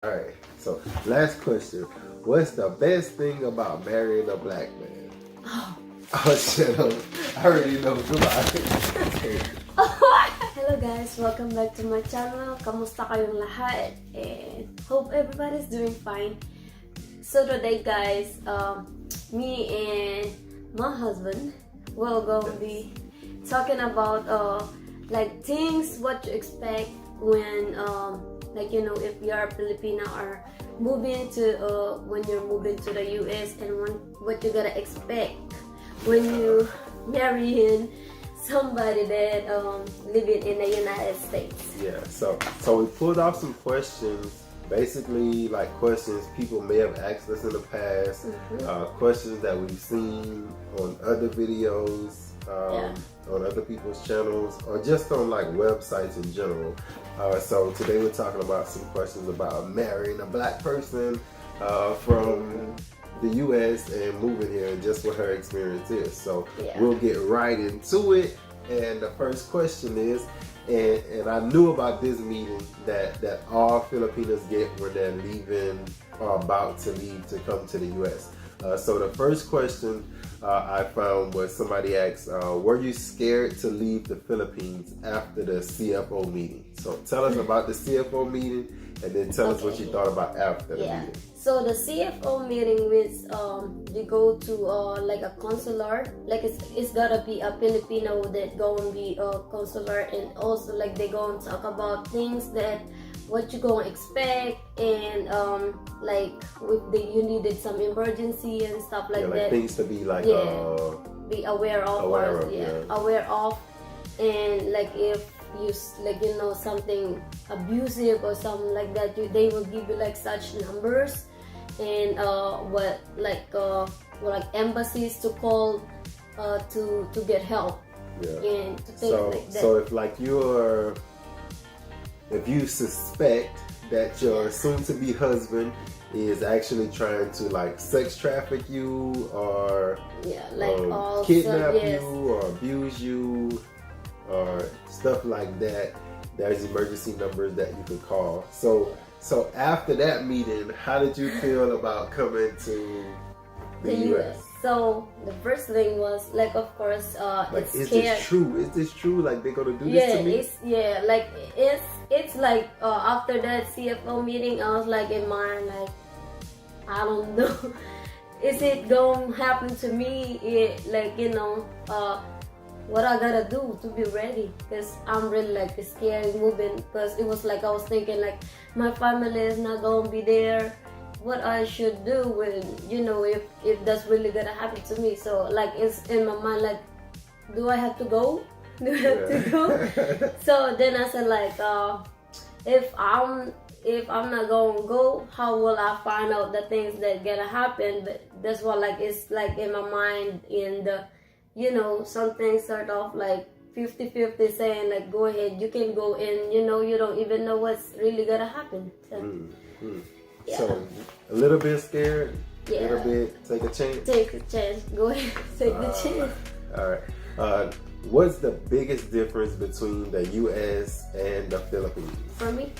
All right. So, last question. What's the best thing about marrying a black man? Oh. Oh, shit. I already know. Goodbye. Hello guys, welcome back to my channel. Kamusta kayong lahat? And hope everybody's doing fine. So today guys, me and my husband will go be talking about like things what to expect when like if you are Filipino or moving to when you're moving to the US, and what you gotta expect when you marrying somebody that living in the United States. Yeah, so we pulled off some questions, basically like questions people may have asked us in the past, questions that we've seen on other videos, on other people's channels, or just on like websites in general. So today we're talking about some questions about marrying a black person from the U.S. and moving here, and just what her experience is. So we'll get right into it. And the first question is, and I knew about this meeting that all Filipinos get when they're leaving or about to leave to come to the U.S. So the first question I found was somebody asked, were you scared to leave the Philippines after the CFO meeting? So tell us about the CFO meeting, and then tell us what you thought about after the meeting. So the CFO meeting means you go to like a consular, like it's gotta be a Filipino that go and be a consular, and also like they go and talk about things that what you gonna expect, and like if you needed some emergency and stuff like like that. Things to be like be aware of, aware of, and like if you something abusive or something like that, they will give you like such numbers, and what like embassies to call to get help, and to things like that. So if you suspect that your soon-to-be husband is actually trying to like sex traffic you, or kidnap you or abuse you or stuff like that, there's emergency numbers that you can call. So after that meeting, how did you feel about coming to the US? So the first thing was like, of course, like, it's is scared. this true? Is this true? Like they're gonna do this to me? It's like after that CFO meeting, I was like in mind, like I don't know, is it gonna happen to me? What I gotta do to be ready, because I'm really like scared moving, because it was like I was thinking like my family is not gonna be there, what I should do when if that's really gonna happen to me. So like it's in my mind like, do I have to go? Do I have to go? So then I said like, if I'm not gonna go, how will I find out the things that gonna happen? But that's what like it's like in my mind, in the something sort of like 50-50 saying like, go ahead, you can go, and you don't even know what's really gonna happen. So, So a little bit scared, a Yeah. little bit take a chance. Take a chance. Go ahead, take the chance. All right. What's the biggest difference between the U.S. and the Philippines? For me,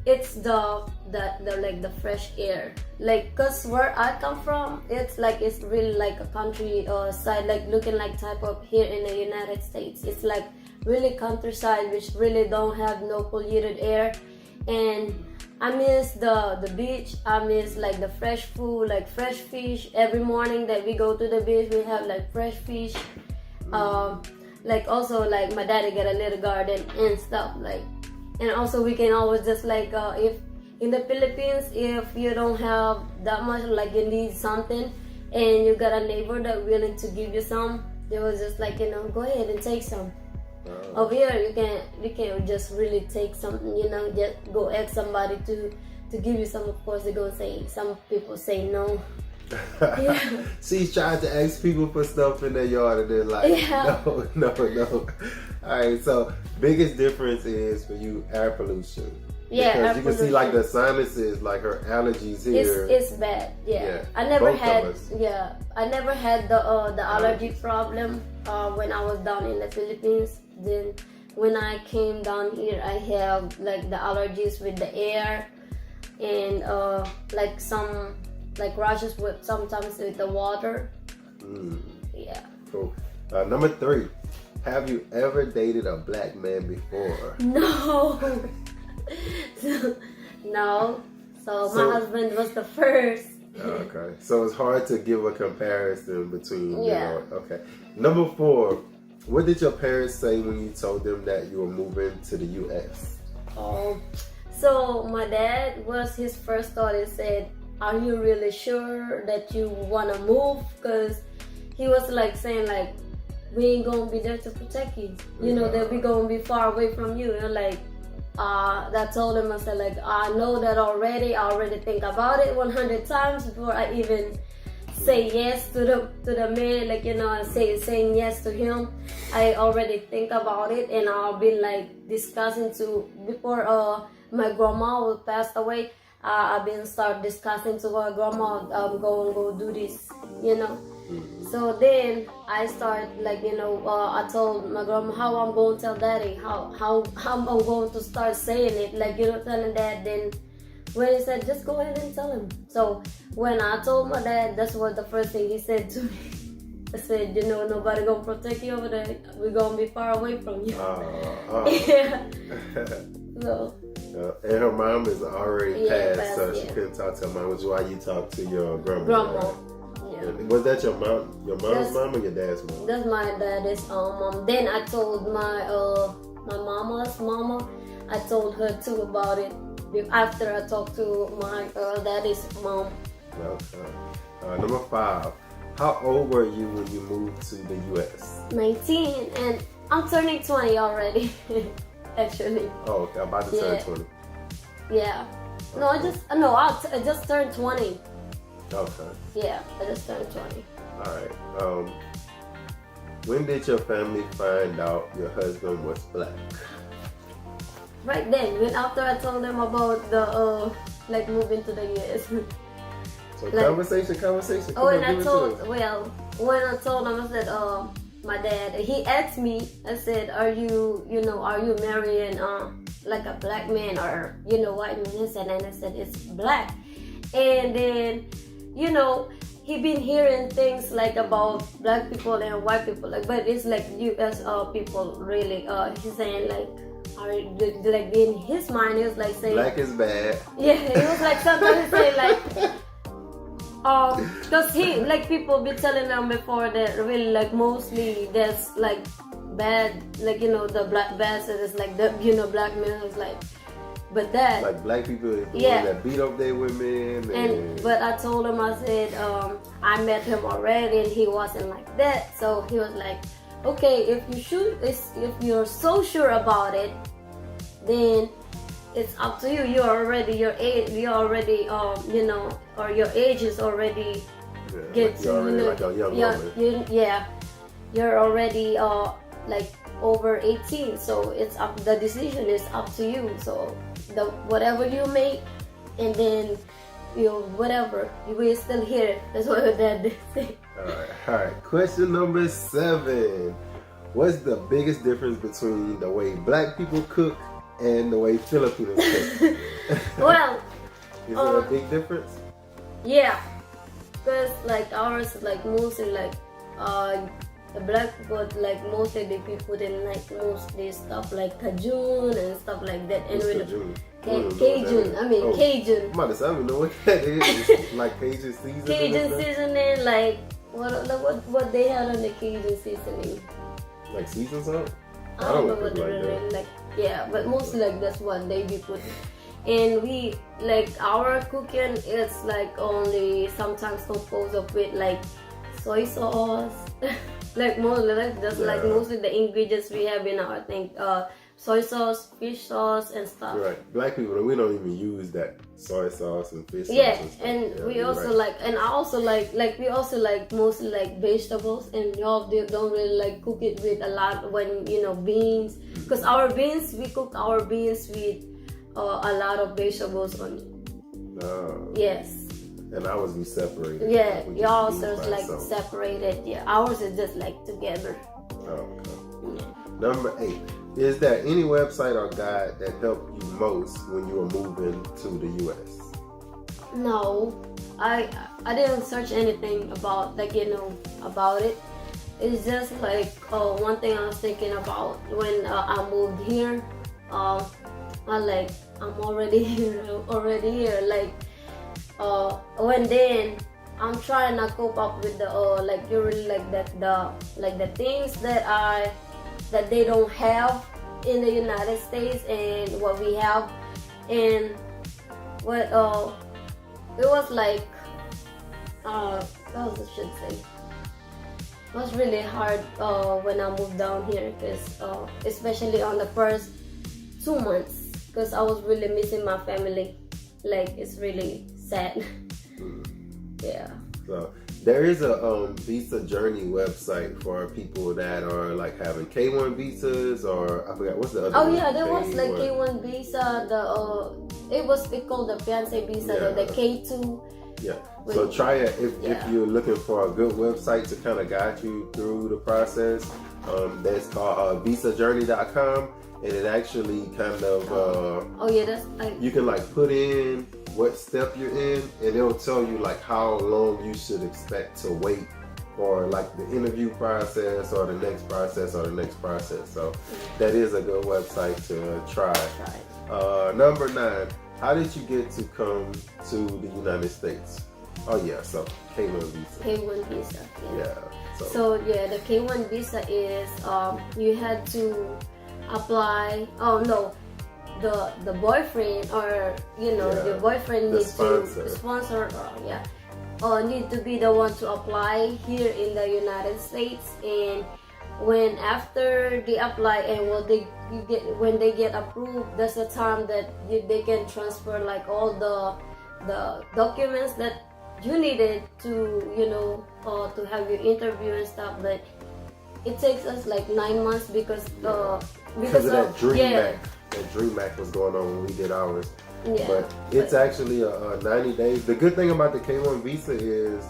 it's the like the fresh air, like, cause where I come from, it's really like a country side, like looking like type of here in the United States. It's like really countryside, which really don't have no polluted air, and I miss the beach. I miss like the fresh food, like fresh fish. Every morning that we go to the beach, we have like fresh fish. Like also like my daddy got a little garden and stuff like, and also we can always just like if in the Philippines, if you don't have that much, like you need something and you got a neighbor that willing to give you some, they was just like go ahead and take some. Over here you can just really take something, just go ask somebody to give you some. Of course they're gonna say, some people say no. She's trying to ask people for stuff in their yard, and they're like, no. All right, so biggest difference is for you air pollution. Because you can see like the sinuses, like her allergies here. It's bad. I never had the allergy problem when I was down in the Philippines. Then when I came down here, I have like the allergies with the air, and like some like rashes with sometimes with the water. Yeah. Cool. Number 3. Have you ever dated a black man before? No. No. So my husband was the first. Okay. So it's hard to give a comparison between, Yeah. you know, okay. Number 4. What did your parents say when you told them that you were moving to the U.S.? So my dad was his first thought. He said, "Are you really sure that you want to move?" Because he was like saying like, "We ain't gonna be there to protect you. You know that we gonna be far away from you." And like, that told him, I said like, "I know that already. I already think about it 100 times before I even say yes to the man, like, you know, and saying yes to him. I already think about it, and I've been like discussing to before my grandma passed away. I've been start discussing to her grandma, I'm going to go do this, you know." So then I start like, you know, I told my grandma how I'm going to tell daddy, how I'm going to start saying it, like, you know, telling dad. Then when he said, "Just go ahead and tell him." So when I told my dad, that's what the first thing he said to me. I said, "You know, nobody gonna protect you over there. We're gonna be far away from you." Yeah. So. And her mom is already passed, so she yeah. couldn't talk to her mom, which is why you talked to your grandma. Grandma. Right? Yeah. Was that your mom? Your mom's mom or your dad's mom? That's my dad's mom. Then I told my mama's mama. I told her too about it after I talked to my daddy's mom. Okay. Number 5. How old were you when you moved to the U.S.? 19, and I'm turning 20 already. Actually. Oh, okay. About to turn 20. Yeah. No, I just turned 20. Okay. Yeah, I just turned 20. All right. When did your family find out your husband was black? Right then, when after I told them about the like moving to the US. So like, conversation. Oh, and I told when I told him, I said, my dad, he asked me, I said, are you marrying like a black man or, you know, white man? He said, and I said, it's black. And then, you know, he been hearing things like about black people and white people, like, but it's like US people really, he's saying like, like in his mind, he was like saying black is bad. Yeah, he was like sometimes he say like, because he like people be telling them before that really like mostly there's like bad, like, you know, the black bad, so it's like the, you know, black men was like, but that like black people that beat up their women and but I told him, I said I met him already and he wasn't like that. So he was like, okay, if you're so sure about it, then it's up to you. You're already your age. You're already you know, or your age is already get to, you know, like a young woman. You're already like over 18. So it's up. The decision is up to you. So whatever you make, and then you know, whatever you will still hear it. That's what my dad did say. All right. Question number 7. What's the biggest difference between the way black people cook and the way Filipinos cook? Well, is there a big difference? Yeah, because like ours is like mostly like the black people like mostly they be putting like mostly stuff like Cajun and stuff like that. And with Cajun, Cajun. I'm about to say, I don't even know what that is. Like Cajun seasoning. Cajun seasoning, like what they had on the Cajun seasoning. Like seasoned salt? I don't know what they're really like. Yeah, but mostly like that's what they be putting. And we like our cooking is like only sometimes composed of with like soy sauce, like mostly like just like mostly the ingredients we have in our thing, soy sauce, fish sauce, and stuff. Right, black people we don't even use that soy sauce and fish sauce. Yeah, and we also like, and I also like we also like mostly like vegetables, and y'all don't really like cook it with a lot when you know beans, because our beans we cook our beans with a lot of vegetables on it. Yes. And ours we separated. Yeah, y'all's is like separated. Yeah, ours is just like together. Okay. Number 8. Is there any website or guide that helped you most when you were moving to the U.S.? No, I didn't search anything about about it. It's just like one thing I was thinking about when I moved here. I'm already here. Like when then I'm trying to cope up with the like you really like the things that they don't have in the United States and what we have, and what it was like what I should say. It was really hard when I moved down here, because especially on the first 2 months, because I was really missing my family. Like, it's really sad. Yeah. So there is a visa journey website for people that are like having K1 visas, or I forgot what's the other. Oh yeah, there was like K1 visa. It called the fiance visa. Yeah. The K2. Yeah. So try it if you're looking for a good website to kind of guide you through the process. That's called visajourney.com, and it actually kind of you can like put in what step you're in, and it'll tell you like how long you should expect to wait for like the interview process or the next process or the next process. So that is a good website to try. Number 9. How did you get to come to the United States? Oh yeah, so K1 visa. K1 visa. Yeah. So the K1 visa is you had to apply. Oh no, the boyfriend or the boyfriend needs to sponsor. Need to be the one to apply here in the United States, and when after they apply and when they get approved, that's the time that they can transfer like all the documents that you needed to to have your interview and stuff. But it takes us like 9 months because of that Dream Act was going on when we did ours. Yeah, but it's actually a 90 days. The good thing about the K1 visa is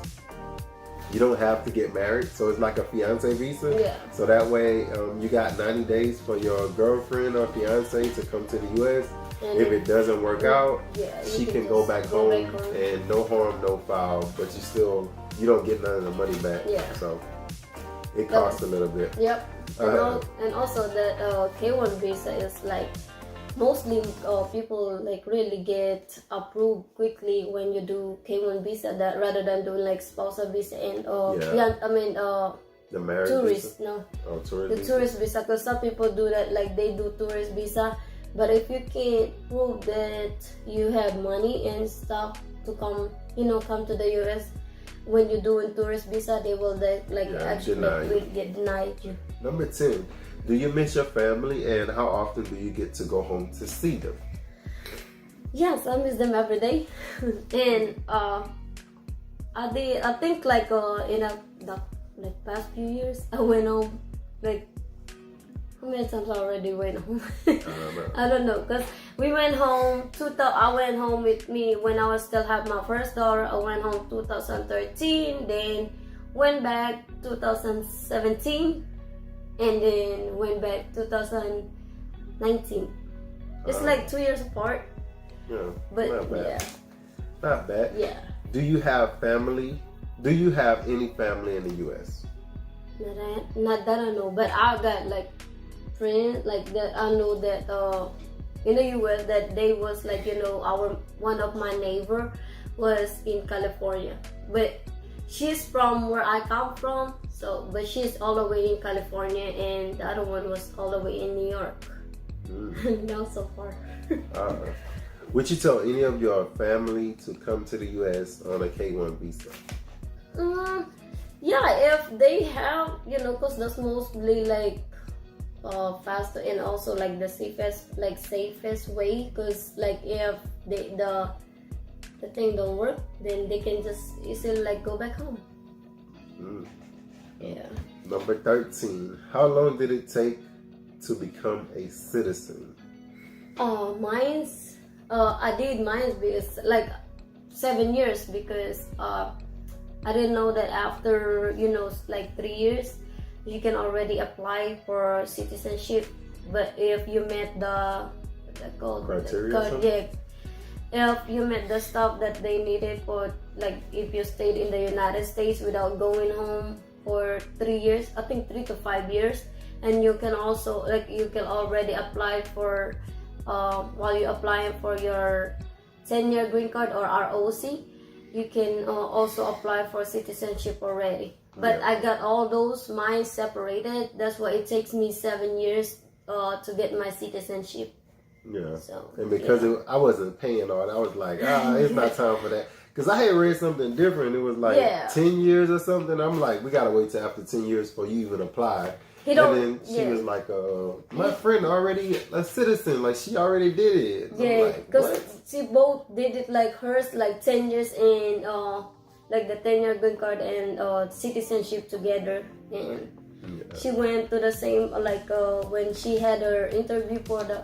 you don't have to get married, so it's like a fiance visa. Yeah. So that way, you got 90 days for your girlfriend or fiance to come to the U.S. And if it doesn't work out, she can go back home, and no harm, no foul. But you don't get none of the money back. Yeah. So it costs a little bit. Yep. And also the K1 visa is like mostly people like really get approved quickly when you do K1 visa, that rather than doing like spousal visa and the marriage tourist visa? Tourist visa, because some people do that, like they do tourist visa, but if you can't prove that you have money and stuff to come to the US, when you're doing tourist visa, they will actually get denied you. Number 10. Do you miss your family, and how often do you get to go home to see them? Yes, I miss them every day. And I think like in the past few years, I went home like how many times I already went home? I don't know, because we went home. I went home with me when I was still have my first daughter. I went home 2013, then went back 2017. And then went back 2019. It's like 2 years apart. Yeah, but not bad. Yeah, not bad. Yeah. Do you have family? Do you have any family in the U.S.? Not that I know, but I got like friends like that. I know that in the U.S. that they was like one of my neighbor was in California, but she's from where I come from. So, but she's all the way in California, and the other one was all the way in New York. Now so far. Would you tell any of your family to come to the U.S. on a K1 visa? Yeah, if they have, because that's mostly like faster and also like the safest way. Because like if the thing don't work, then they can just easily like go back home. Yeah. Number 13. How long did it take to become a citizen? I did mine's because like 7 years, because I didn't know that after like 3 years you can already apply for citizenship. But if you met the criteria, if you met the stuff that they needed for, like, if you stayed in the United States without going home for 3 years, I think 3 to 5 years, and you can also, like, you can already apply for, while you're applying for your 10-year green card or ROC, you can also apply for citizenship already. But Yeah. I got all those mine separated. That's why it takes me 7 years to get my citizenship. Yeah. So, And because yeah. I wasn't paying all that, I was like, it's not time for that. Because I had read something different. It was like Yeah. 10 years or something. I'm like, we got to wait till after 10 years before you even apply. He don't- And then she yeah. was like, my friend already a citizen. Like, she already did it. I'm Yeah, like, because what? she both did it, like hers, like 10 years and like the 10-year green card and citizenship together. And Yeah. she went to the same, like when she had her interview for the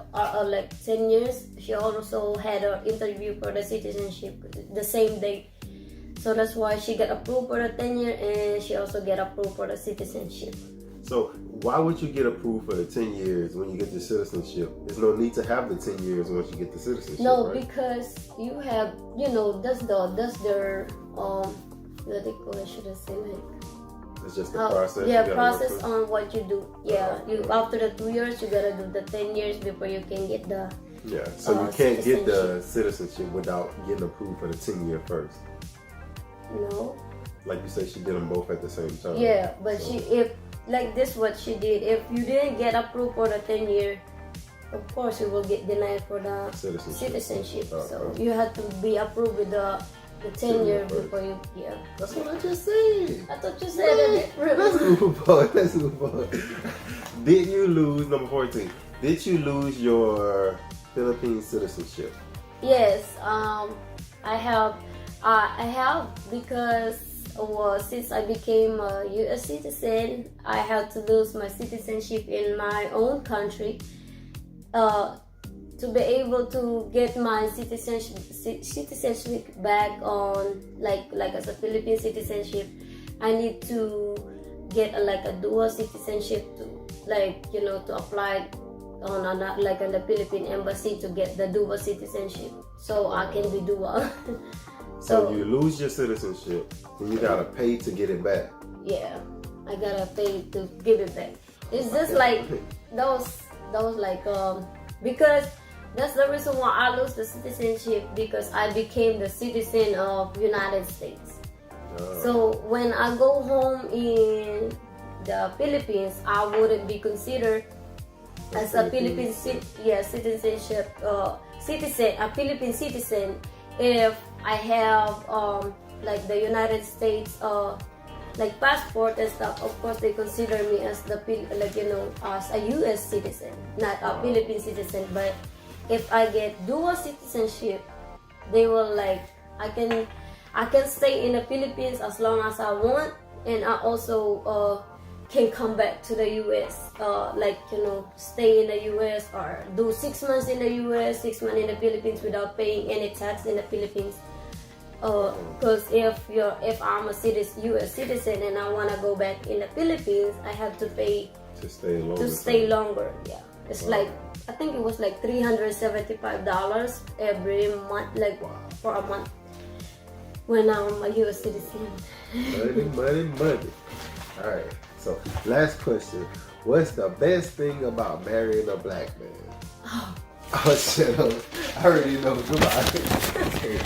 like 10 years, she also had her interview for the citizenship the same day. So that's why she got approved for the 10-year and she also get approved for the citizenship. So why would you get approved for the 10 years when you get the citizenship? There's no need to have the 10 years once you get the citizenship, No, right? because you have, you know, that's their what they call it, should I say, like, It's just the process. yeah, you gotta process work through. on what you do. Yeah, Oh, you okay. after the 2 years you gotta do the 10 years before you can get the. Yeah, so you can't get the citizenship. citizenship without getting approved for the 10-year first. No. Like you said, she did them both at the same time. Yeah, but So- she, if like this what she did, if you didn't get approved for the 10-year, of course you will get denied for the citizenship. Oh, So okay. you have to be approved with the 10-year first. before you. Yeah. That's what I just said. I thought you said it Let's different. move on. Let's move on. Did you lose, number 14, did you lose your Philippine citizenship? Yes, I have because since I became a U.S. citizen, I had to lose my citizenship in my own country. To be able to get my citizenship back on like as a Philippine citizenship, I need to get like a dual citizenship to, like, you know, to apply on like on the Philippine embassy to get the dual citizenship, so I can be dual. So you lose your citizenship, then you gotta pay to get it back. Yeah, I gotta pay to give it back. It's just like those like because that's the reason why I lost the citizenship, because I became the citizen of United States. So when I go home in the Philippines, I wouldn't be considered as a Philippine citizenship citizen, a Philippine citizen, if I have like the United States like passport and stuff. Of course, they consider me as the, like, you know, as a U.S. citizen, not a Philippine citizen. But if I get dual citizenship, they will, like, I can stay in the Philippines as long as I want, and I also can come back to the U.S. Like, you know, stay in the U.S. or do 6 months in the U.S., 6 months in the Philippines without paying any tax in the Philippines. Because if I'm a U.S. citizen and I want to go back in the Philippines, I have to pay To stay longer. to stay longer. Yeah, it's like, I think it was like $375 every month, like for a month, when I'm a U.S. citizen. Money. All right. So last question: what's the best thing about marrying a black man? Oh shut up! I already know. Goodbye.